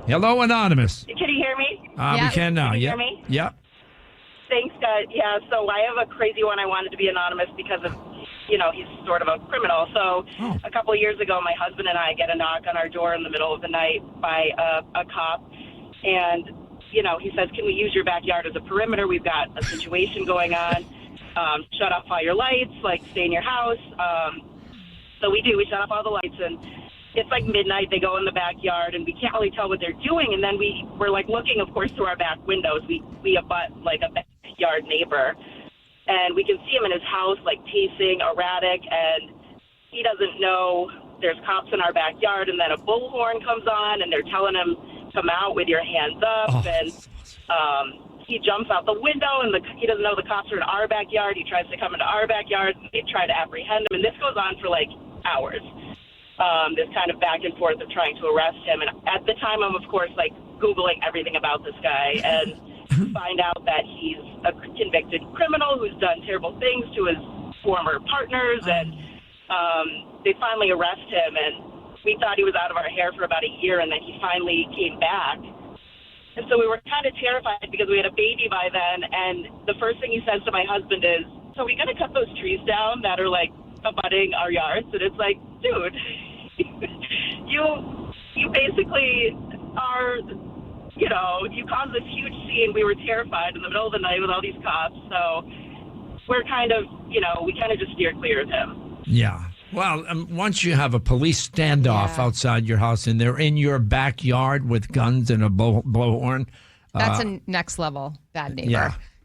Hello, Anonymous. Can you hear me? We can now. Can you Yep. hear me? Yep. Thanks, guys. Yeah, so I have a crazy one. I wanted to be anonymous because of, he's sort of a criminal. So a couple of years ago, my husband and I get a knock on our door in the middle of the night by a cop. And, he says, can we use your backyard as a perimeter? We've got a situation going on. Shut off all your lights, stay in your house. So we do. We shut off all the lights, and it's like midnight. They go in the backyard, and we can't really tell what they're doing. And then we're looking, of course, through our back windows. We abut a backyard neighbor, and we can see him in his house, pacing, erratic, and he doesn't know there's cops in our backyard. And then a bullhorn comes on, and they're telling him, come out with your hands up. And he jumps out the window, and he doesn't know the cops are in our backyard. He tries to come into our backyard. They try to apprehend him, and this goes on for hours. This kind of back and forth of trying to arrest him. And at the time, I'm, of course, Googling everything about this guy and find out that he's a convicted criminal who's done terrible things to his former partners. And they finally arrest him. And we thought he was out of our hair for about a year, and then he finally came back. And so we were kind of terrified because we had a baby by then. And the first thing he says to my husband is, so are we going to cut those trees down that are abutting our yards? And it's dude, you basically are, you caused this huge scene. We were terrified in the middle of the night with all these cops. So we're kind of, we kind of just steer clear of him. Yeah. Well, once you have a police standoff outside your house and they're in your backyard with guns and a blowhorn. That's a next level bad neighbor. Yeah.